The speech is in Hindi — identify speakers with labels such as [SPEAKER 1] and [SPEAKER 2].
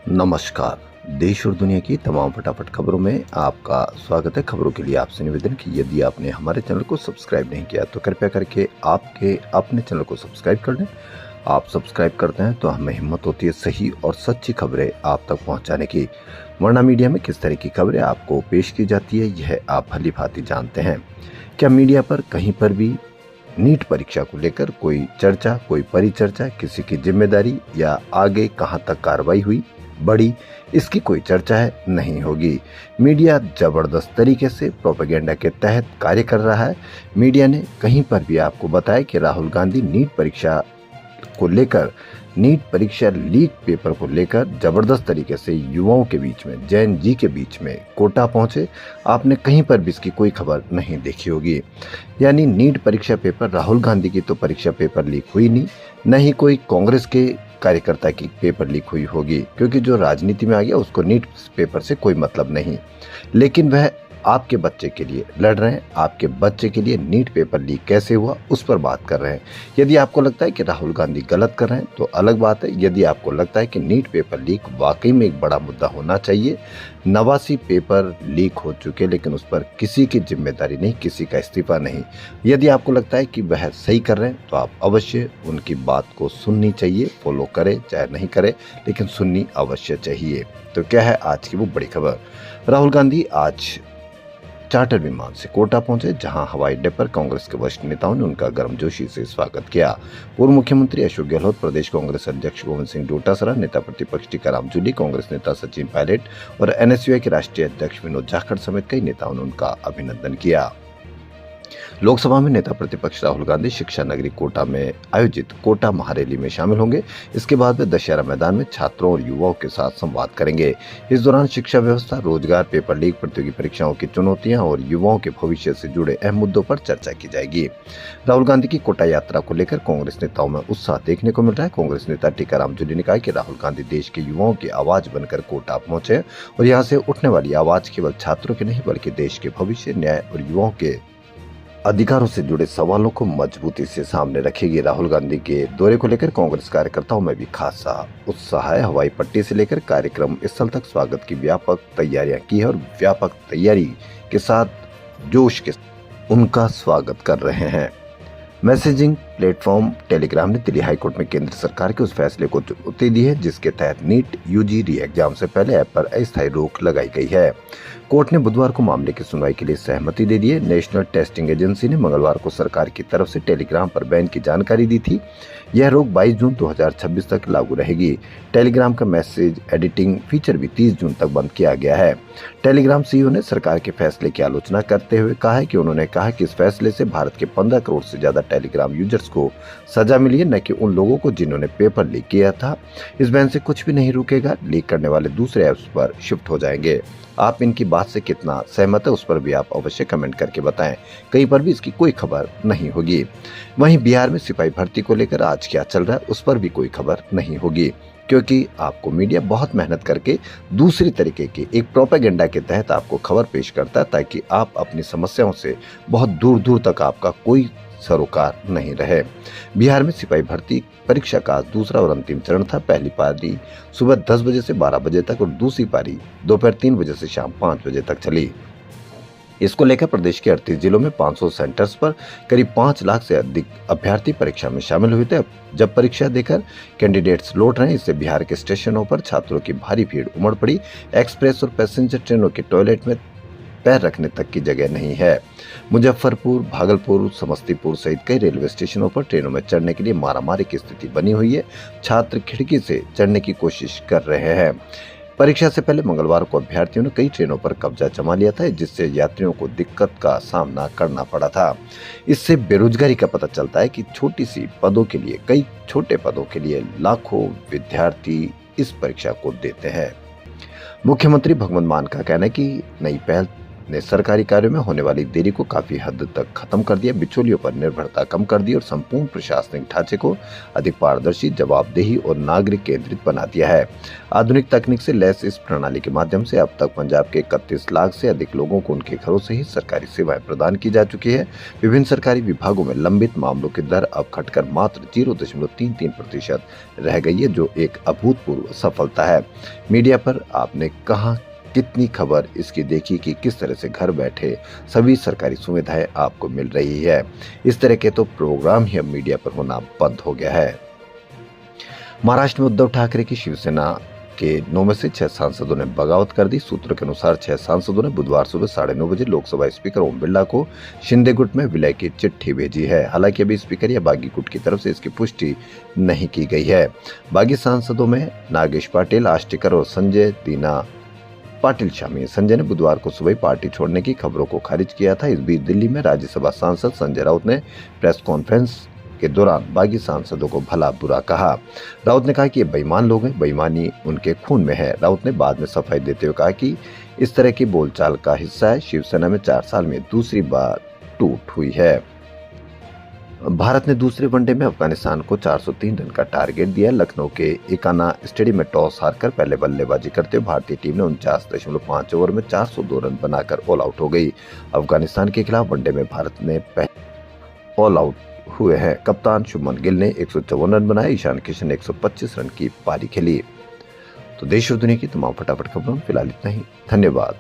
[SPEAKER 1] नमस्कार। देश और दुनिया की तमाम फटाफट खबरों में आपका स्वागत है। खबरों के लिए आपसे निवेदन कि यदि आपने हमारे चैनल को सब्सक्राइब नहीं किया तो कृपया करके आपके अपने चैनल को सब्सक्राइब कर लें। आप सब्सक्राइब करते हैं तो हमें हिम्मत होती है सही और सच्ची खबरें आप तक पहुंचाने की। वरना मीडिया में किस तरह की खबरें आपको पेश की जाती है यह आप भली भांति जानते हैं। क्या मीडिया पर कहीं पर भी नीट परीक्षा को लेकर कोई चर्चा, कोई परिचर्चा, किसी की जिम्मेदारी या आगे कहां तक कार्रवाई हुई बड़ी, इसकी कोई चर्चा है नहीं होगी। मीडिया जबरदस्त तरीके से प्रोपेगेंडा के तहत कार्य कर रहा है। मीडिया ने कहीं पर भी आपको बताया कि राहुल गांधी नीट परीक्षा को लेकर, नीट परीक्षा लीक पेपर को लेकर जबरदस्त तरीके से युवाओं के बीच में, जैन जी के बीच में कोटा पहुंचे। आपने कहीं पर भी इसकी कोई खबर नहीं देखी होगी। यानी नीट परीक्षा पेपर, राहुल गांधी की तो परीक्षा पेपर लीक हुई नहीं, न ही कोई कांग्रेस के कार्यकर्ता की पेपर लीक हुई होगी, क्योंकि जो राजनीति में आ गया उसको नीट पेपर से कोई मतलब नहीं। लेकिन वह आपके बच्चे के लिए लड़ रहे हैं। आपके बच्चे के लिए नीट पेपर लीक कैसे हुआ उस पर बात कर रहे हैं। यदि आपको लगता है कि राहुल गांधी गलत कर रहे हैं तो अलग बात है। यदि आपको लगता है कि नीट पेपर लीक वाकई में एक बड़ा मुद्दा होना चाहिए, 89 पेपर लीक हो चुके लेकिन उस पर किसी की जिम्मेदारी नहीं, किसी का इस्तीफा नहीं, यदि आपको लगता है कि वह सही कर रहे हैं तो आप अवश्य उनकी बात को सुननी चाहिए। फॉलो करें चाहे नहीं करें, लेकिन सुननी अवश्य चाहिए। तो क्या है आज की वो बड़ी खबर। राहुल गांधी आज चार्टर विमान से कोटा पहुंचे, जहां हवाई अड्डे पर कांग्रेस के वरिष्ठ नेताओं ने उनका गर्मजोशी से स्वागत किया। पूर्व मुख्यमंत्री अशोक गहलोत, प्रदेश कांग्रेस अध्यक्ष गोविंद सिंह डोटासरा, नेता प्रतिपक्ष टीकाराम जूली, कांग्रेस नेता सचिन पायलट और एनएसयूआई के राष्ट्रीय अध्यक्ष विनोद जाखड़ समेत कई नेताओं ने उनका अभिनंदन किया। लोकसभा में नेता प्रतिपक्ष राहुल गांधी शिक्षा नगरी कोटा में आयोजित कोटा महारैली में शामिल होंगे। इसके बाद वे दशहरा मैदान में छात्रों और युवाओं के साथ संवाद करेंगे। इस दौरान शिक्षा व्यवस्था, रोजगार, पेपर लीक, प्रतियोगी परीक्षाओं की चुनौतियां और युवाओं के भविष्य से जुड़े अहम मुद्दों पर चर्चा की जाएगी। राहुल गांधी की कोटा यात्रा को लेकर कांग्रेस नेताओं में उत्साह देखने को मिल रहा है। कांग्रेस नेता टीकाराम जूली ने कहा कि राहुल गांधी देश के युवाओं की आवाज बनकर कोटा पहुंचे और यहाँ से उठने वाली आवाज केवल छात्रों की नहीं बल्कि देश के भविष्य, न्याय और युवाओं के अधिकारों से जुड़े सवालों को मजबूती से सामने रखेगी। राहुल गांधी के दौरे को लेकर कांग्रेस कार्यकर्ताओं में भी खासा उत्साह है। हवाई पट्टी से लेकर कार्यक्रम स्थल तक स्वागत की व्यापक तैयारियां की है और व्यापक तैयारी के साथ जोश के उनका स्वागत कर रहे हैं। मैसेजिंग प्लेटफॉर्म टेलीग्राम ने दिल्ली हाईकोर्ट में केंद्र सरकार के उस फैसले को चुनौती दी है जिसके तहत नीट यूजी री एग्जाम से पहले ऐप पर अस्थायी रोक लगाई गई है। कोर्ट ने बुधवार को मामले की सुनवाई के लिए सहमति दे दी है। नेशनल टेस्टिंग एजेंसी ने मंगलवार को सरकार की तरफ से टेलीग्राम पर बैन की जानकारी दी थी। यह रोक 22 जून 2026 तक लागू रहेगी। टेलीग्राम का मैसेज एडिटिंग फीचर भी 30 जून तक बंद किया गया है। टेलीग्राम सीईओ ने सरकार के फैसले की आलोचना करते हुए कहा है कि उन्होंने कहा कि इस फैसले से भारत के 15 करोड़ से ज्यादा टेलीग्राम यूजर्स को सजा मिली है, न कि उन लोगों को जिन्होंने पेपर लीक किया था। इस बैन से कुछ भी नहीं रुकेगा। लीक करने वाले दूसरे ऐप्स पर शिफ्ट हो जाएंगे। आप इनकी बात से कितना सहमत है उस पर भी आप अवश्य कमेंट करके बताएं। कहीं पर भी इसकी कोई खबर नहीं होगी। वहीं बिहार में सिपाही भर्ती को लेकर आज क्या चल रहा है उस पर भी कोई खबर नहीं होगी, क्योंकि आपको मीडिया बहुत मेहनत करके दूसरी तरीके की एक प्रोपेगेंडा के तहत आपको खबर पेश करता है ताकि आप अपनी समस्याओं से बहुत दूर दूर तक आपका कोई सरोकार नहीं रहे। बिहार में सिपाही भर्ती परीक्षा का दूसरा और अंतिम चरण था। पहली पारी सुबह 10 बजे से 12 बजे तक और दूसरी पारी दोपहर 3 बजे से शाम 5 बजे तक चली। इसको लेकर प्रदेश के 38 जिलों में 500 सेंटर्स पर करीब 5 लाख से अधिक अभ्यर्थी परीक्षा में शामिल हुए थे। जब परीक्षा देकर कैंडिडेट्स लौट रहे हैं, इससे बिहार के स्टेशनों पर छात्रों की भारी भीड़ उमड़ पड़ी। एक्सप्रेस और पैसेंजर ट्रेनों के टॉयलेट में पैर रखने तक की जगह नहीं है। मुजफ्फरपुर, भागलपुर, समस्तीपुर सहित कई रेलवे स्टेशनों पर ट्रेनों में चढ़ने के लिए मारामारी की स्थिति बनी हुई है। छात्र खिड़की से चढ़ने की कोशिश कर रहे हैं। परीक्षा से पहले मंगलवार को अभ्यर्थियों ने कई ट्रेनों पर कब्जा जमा लिया था, जिससे यात्रियों को दिक्कत का सामना करना पड़ा था। इससे बेरोजगारी का पता चलता है कि छोटी सी पदों के लिए, कई छोटे पदों के लिए लाखों विद्यार्थी इस परीक्षा को देते हैं। मुख्यमंत्री भगवंत मान का कहना है कि नई पहल ने सरकारी कार्यों में होने वाली देरी को काफी हद तक खत्म कर दिया, बिचौलियों पर निर्भरता कम कर दी और संपूर्ण प्रशासनिक ढांचे को अधिक पारदर्शी, जवाबदेही और नागरिक केंद्रित बना दिया है। आधुनिक तकनीक से लैस इस प्रणाली के माध्यम से अब तक पंजाब के 31 लाख से अधिक लोगों को उनके घरों से ही सरकारी सेवाएं प्रदान की जा चुकी है। विभिन्न सरकारी विभागों में लंबित मामलों की दर अब घटकर मात्र 0.33% रह गई है, जो एक अभूतपूर्व सफलता है। मीडिया पर आपने कहा कितनी खबर इसकी देखी कि किस तरह से घर बैठे सभी सरकारी सुविधाएं आपको मिल रही है। इस तरह के तो प्रोग्राम ही अब मीडिया पर होना बंद हो गया है। महाराष्ट्र में उद्धव ठाकरे की शिवसेना के 9 में से 6 सांसदों ने बगावत कर दी। सूत्रों के अनुसार 6 सांसदों ने बुधवार सुबह 9:30 बजे लोकसभा स्पीकर ओम बिरला को शिंदे गुट में विलय की चिट्ठी भेजी है। हालांकि अभी स्पीकर या बागी गुट की तरफ से इसकी पुष्टि नहीं की गई है। बागी सांसदों में नागेश पाटिल, आष्टीकर और संजय दीना पाटिल शामिल। संजय ने बुधवार को सुबह पार्टी छोड़ने की खबरों को खारिज किया था। इस बीच दिल्ली में राज्यसभा सांसद संजय राउत ने प्रेस कॉन्फ्रेंस के दौरान बागी सांसदों को भला बुरा कहा। राउत ने कहा कि ये बेईमान लोग हैं, बेईमानी उनके खून में है। राउत ने बाद में सफाई देते हुए कहा कि इस तरह की बोलचाल का हिस्सा है। शिवसेना में 4 साल में दूसरी बार टूट हुई है। भारत ने दूसरे वनडे में अफगानिस्तान को 403 रन का टारगेट दिया। लखनऊ के इकाना स्टेडियम में टॉस हारकर पहले बल्लेबाजी करते हुए भारतीय टीम ने 49.5 ओवर में 402 रन बनाकर ऑल आउट हो गई। अफगानिस्तान के खिलाफ वनडे में भारत ने ऑल आउट हुए हैं। कप्तान शुभमन गिल ने 154 रन बनाए। ईशान किशन ने 125 रन की पारी खेली। तो देश और दुनिया की तमाम फटाफट खबरों फिलहाल इतना ही। धन्यवाद।